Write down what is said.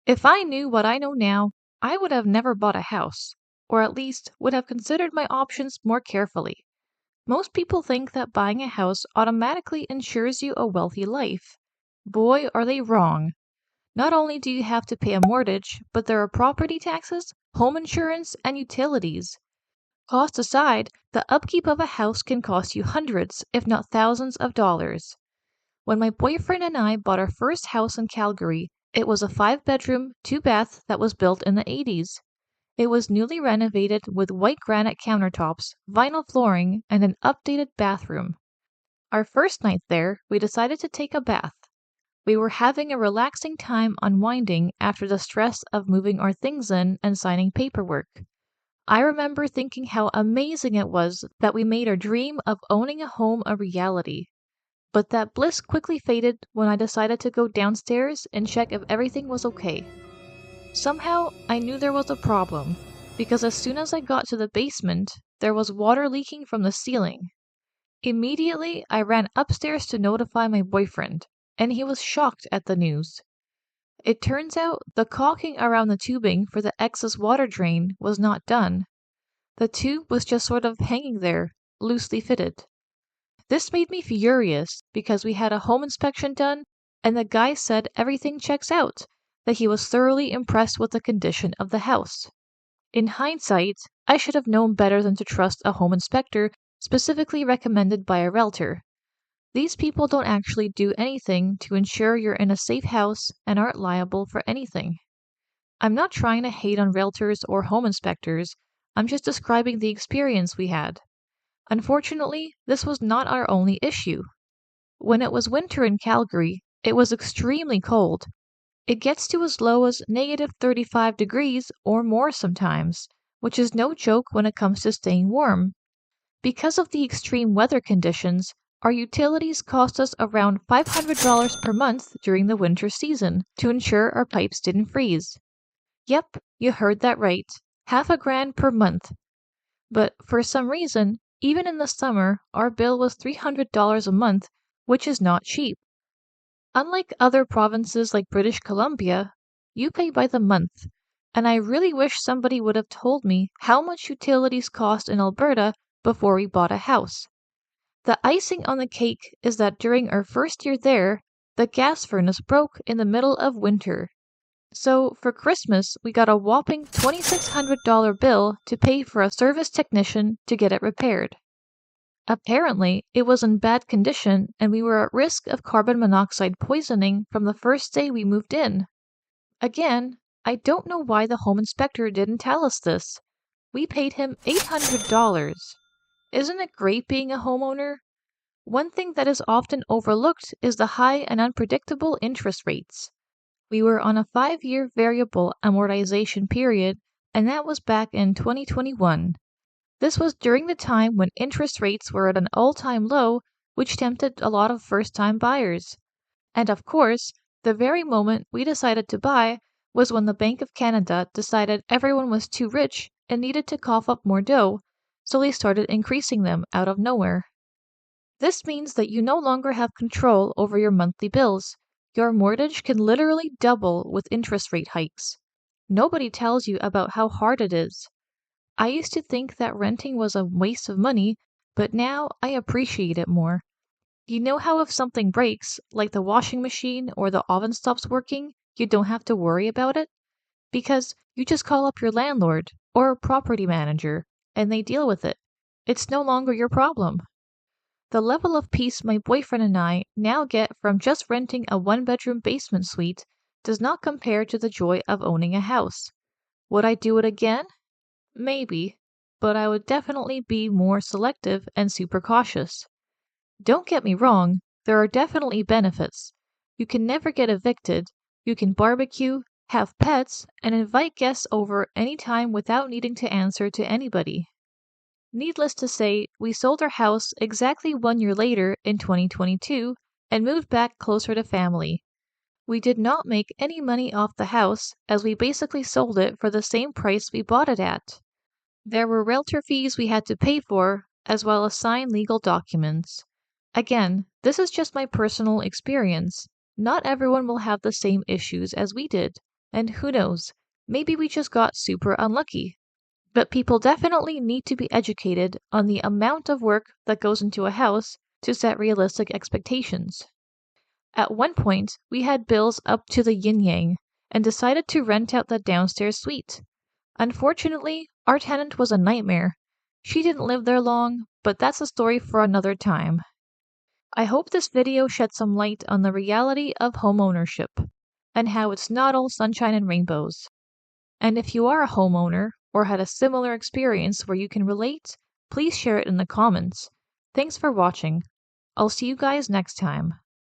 If I knew what I know now, I would have never bought a house, or at least would have considered my options more carefully. Most people think that buying a house automatically ensures you a wealthy life. Boy, are they wrong. Not only do you have to pay a mortgage, but there are property taxes, home insurance, and utilities. Cost aside, the upkeep of a house can cost you hundreds, if not thousands of dollars. When my boyfriend and I bought our first house in Calgary, it was a 5 bedroom, 2 bath that was built in the 80s. It was newly renovated with white granite countertops, vinyl flooring, and an updated bathroom. Our first night there, we decided to take a bath. We were having a relaxing time unwinding after the stress of moving our things in and signing paperwork. I remember thinking how amazing it was that we made our dream of owning a home a reality. But that bliss quickly faded when I decided to go downstairs and check if everything was okay. Somehow, I knew there was a problem, because as soon as I got to the basement, there was water leaking from the ceiling. Immediately, I ran upstairs to notify my boyfriend, and he was shocked at the news. It turns out the caulking around the tubing for the excess water drain was not done. The tube was just sort of hanging there, loosely fitted. This made me furious because we had a home inspection done and the guy said everything checks out, that he was thoroughly impressed with the condition of the house. In hindsight, I should have known better than to trust a home inspector specifically recommended by a realtor. These people don't actually do anything to ensure you're in a safe house and aren't liable for anything. I'm not trying to hate on realtors or home inspectors, I'm just describing the experience we had. Unfortunately, this was not our only issue. When it was winter in Calgary, it was extremely cold. It gets to as low as -35 degrees or more sometimes, which is no joke when it comes to staying warm. Because of the extreme weather conditions, our utilities cost us around $500 per month during the winter season to ensure our pipes didn't freeze. Yep, you heard that right. Half a grand per month. But for some reason, even in the summer, our bill was $300 a month, which is not cheap. Unlike other provinces like British Columbia, you pay by the month, and I really wish somebody would have told me how much utilities cost in Alberta before we bought a house. The icing on the cake is that during our first year there, the gas furnace broke in the middle of winter. So for Christmas, we got a whopping $2,600 bill to pay for a service technician to get it repaired. Apparently, it was in bad condition and we were at risk of carbon monoxide poisoning from the first day we moved in. Again, I don't know why the home inspector didn't tell us this. We paid him $800. Isn't it great being a homeowner? One thing that is often overlooked is the high and unpredictable interest rates. We were on a 5-year variable amortization period, and that was back in 2021. This was during the time when interest rates were at an all-time low, which tempted a lot of first-time buyers. And of course, the very moment we decided to buy was when the Bank of Canada decided everyone was too rich and needed to cough up more dough, so they started increasing them out of nowhere. This means that you no longer have control over your monthly bills. Your mortgage can literally double with interest rate hikes. Nobody tells you about how hard it is. I used to think that renting was a waste of money, but now I appreciate it more. You know how if something breaks, like the washing machine or the oven stops working, you don't have to worry about it? Because you just call up your landlord or property manager and they deal with it. It's no longer your problem. The level of peace my boyfriend and I now get from just renting a 1 bedroom basement suite does not compare to the joy of owning a house. Would I do it again? Maybe, but I would definitely be more selective and super cautious. Don't get me wrong, there are definitely benefits. You can never get evicted, you can barbecue, have pets, and invite guests over anytime without needing to answer to anybody. Needless to say, we sold our house exactly 1 year later in 2022 and moved back closer to family. We did not make any money off the house as we basically sold it for the same price we bought it at. There were realtor fees we had to pay for, as well as sign legal documents. Again, this is just my personal experience. Not everyone will have the same issues as we did. And who knows, maybe we just got super unlucky. But people definitely need to be educated on the amount of work that goes into a house to set realistic expectations. At one point, we had bills up to the yin yang and decided to rent out the downstairs suite. Unfortunately, our tenant was a nightmare. She didn't live there long, but that's a story for another time. I hope this video shed some light on the reality of homeownership and how it's not all sunshine and rainbows. And if you are a homeowner or had a similar experience where you can relate, please share it in the comments. Thanks for watching. I'll see you guys next time.